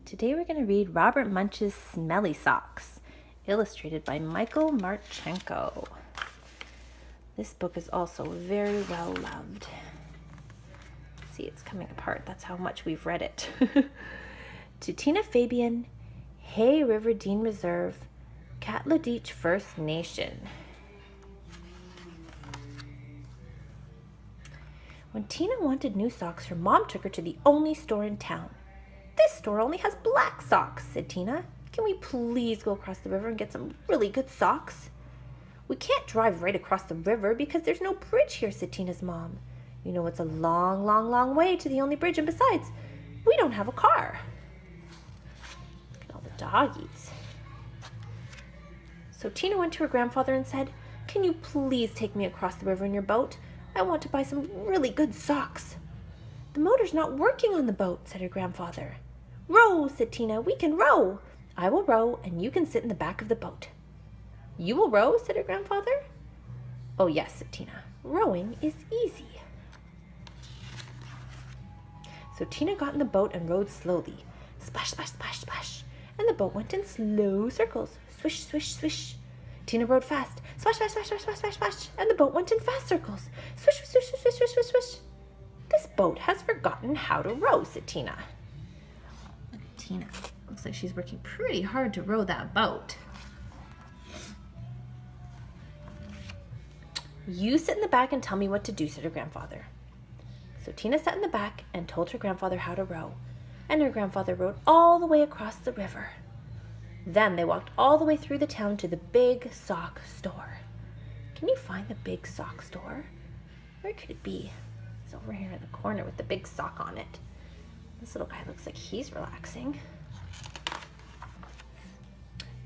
Today we're going to read Robert Munch's Smelly Socks, illustrated by Michael Marchenko. This book is also very well loved. See, it's coming apart. That's how much we've read it. To Tina Fabian, Hay River Dean Reserve, Katladich First Nation. When Tina wanted new socks, her mom took her to the only store in town. "This store only has black socks," said Tina. "Can we please go across the river and get some really good socks?" "We can't drive right across the river because there's no bridge here," said Tina's mom. "You know it's a long, long, long way to the only bridge, and besides, we don't have a car." Look at all the doggies. So Tina went to her grandfather and said, "Can you please take me across the river in your boat? I want to buy some really good socks." "The motor's not working on the boat," said her grandfather. "Row," said Tina. "We can row. I will row, and you can sit in the back of the boat." "You will row?" said her grandfather. "Oh, yes," said Tina. "Rowing is easy." So Tina got in the boat and rowed slowly. Splash, splash, splash, splash. And the boat went in slow circles. Swish, swish, swish. Tina rowed fast. Splash, splash, splash, splash, splash, splash, splash. And the boat went in fast circles. Swish, swish, swish, swish, swish, swish, swish. "This boat has forgotten how to row," said Tina. Look at Tina. Looks like she's working pretty hard to row that boat. "You sit in the back and tell me what to do," said her grandfather. So Tina sat in the back and told her grandfather how to row, and her grandfather rowed all the way across the river. Then they walked all the way through the town to the big sock store. Can you find the big sock store? Where could it be? It's over here in the corner with the big sock on it. This little guy looks like he's relaxing.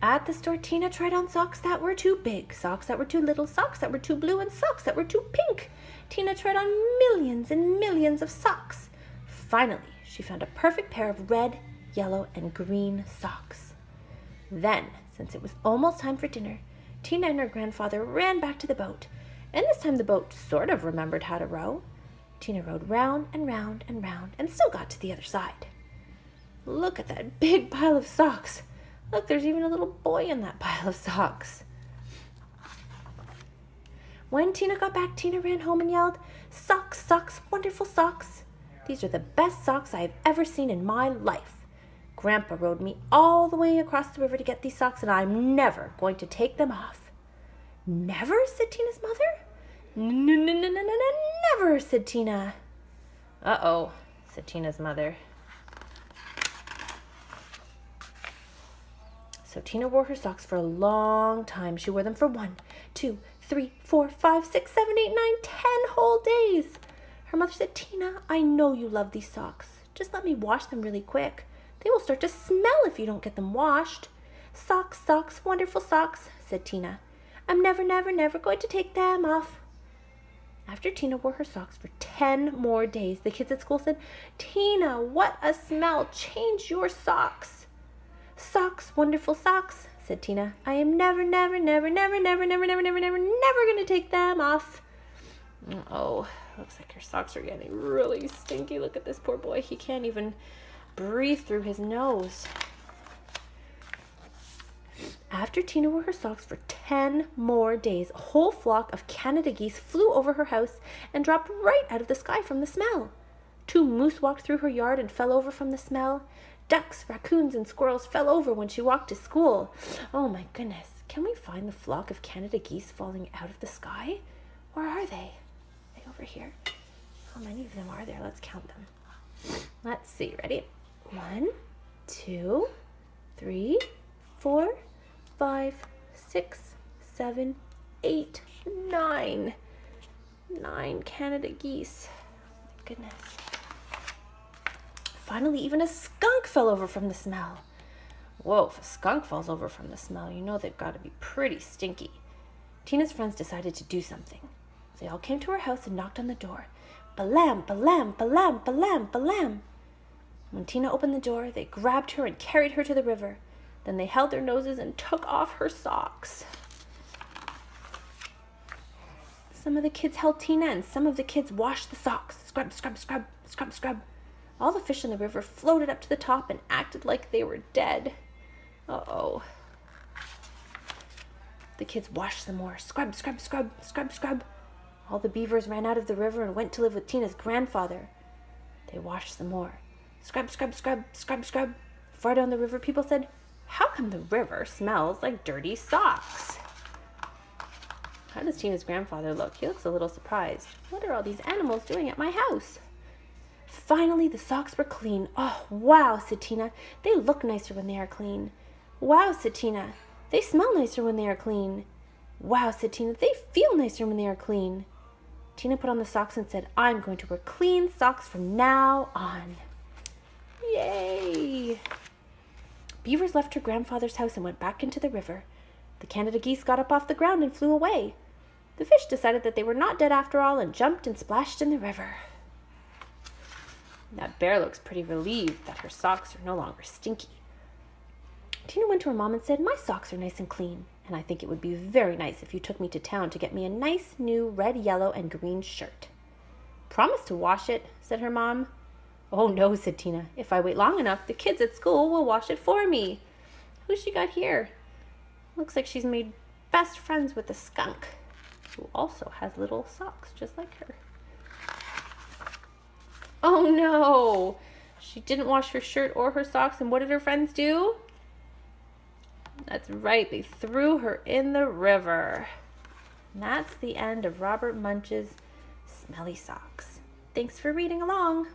At the store, Tina tried on socks that were too big, socks that were too little, socks that were too blue, and socks that were too pink. Tina tried on millions and millions of socks. Finally, she found a perfect pair of red, yellow, and green socks. Then, since it was almost time for dinner, Tina and her grandfather ran back to the boat, and this time the boat sort of remembered how to row. Tina rowed round and round and round and still got to the other side. Look at that big pile of socks. Look, there's even a little boy in that pile of socks. When Tina got back, Tina ran home and yelled, "Socks, socks, wonderful socks. These are the best socks I have ever seen in my life. Grandpa rowed me all the way across the river to get these socks, and I'm never going to take them off." "Never?" said Tina's mother. "Never," said Tina. "Uh-oh," said Tina's mother. So Tina wore her socks for a long time. She wore them for 1, 2, 3, 4, 5, 6, 7, 8, 9, 10 whole days. Her mother said, "Tina, I know you love these socks. Just let me wash them really quick. They will start to smell if you don't get them washed." "Socks, socks, wonderful socks," said Tina. "I'm never, never, never going to take them off." After Tina wore her socks for 10 more days, the kids at school said, "Tina, what a smell. Change your socks." "Socks, wonderful socks," said Tina. "I am never, never, never, never, never, never, never, never, never, never going to take them off." Oh, looks like her socks are getting really stinky. Look at this poor boy. He can't even breathe through his nose. After Tina wore her socks for 10 more days, a whole flock of Canada geese flew over her house and dropped right out of the sky from the smell. 2 moose walked through her yard and fell over from the smell. Ducks, raccoons, and squirrels fell over when she walked to school. Oh my goodness, can we find the flock of Canada geese falling out of the sky? Where are they? Are they over here? How many of them are there? Let's count them. Let's see, ready? 1, 2, 3, 4, 5, 6, 7, 8, 9. 9 Canada geese. Oh my goodness. Finally, even a skunk fell over from the smell. Whoa, if a skunk falls over from the smell, you know they've got to be pretty stinky. Tina's friends decided to do something. They all came to her house and knocked on the door. Balam, balam, balam, balam, balam. When Tina opened the door, they grabbed her and carried her to the river. Then they held their noses and took off her socks. Some of the kids held Tina, and some of the kids washed the socks. Scrub, scrub, scrub, scrub, scrub. All the fish in the river floated up to the top and acted like they were dead. Uh-oh. The kids washed some more. Scrub, scrub, scrub, scrub, scrub. All the beavers ran out of the river and went to live with Tina's grandfather. They washed some more. Scrub, scrub, scrub, scrub, scrub. Far down the river, people said, "How come the river smells like dirty socks?" How does Tina's grandfather look? He looks a little surprised. What are all these animals doing at my house? Finally, the socks were clean. Oh, wow, said Tina. They look nicer when they are clean. Wow, said Tina. They smell nicer when they are clean. Wow, said Tina. They feel nicer when they are clean. Tina put on the socks and said, "I'm going to wear clean socks from now on." Yay! Beavers left her grandfather's house and went back into the river. The Canada geese got up off the ground and flew away. The fish decided that they were not dead after all and jumped and splashed in the river. That bear looks pretty relieved that her socks are no longer stinky. Tina went to her mom and said, "My socks are nice and clean, and I think it would be very nice if you took me to town to get me a nice new red, yellow, and green shirt." "Promise to wash it," said her mom. "Oh no," said Tina. "If I wait long enough, the kids at school will wash it for me." Who's she got here? Looks like she's made best friends with the skunk, who also has little socks just like her. Oh no! She didn't wash her shirt or her socks, and what did her friends do? That's right, they threw her in the river. And that's the end of Robert Munch's Smelly Socks. Thanks for reading along.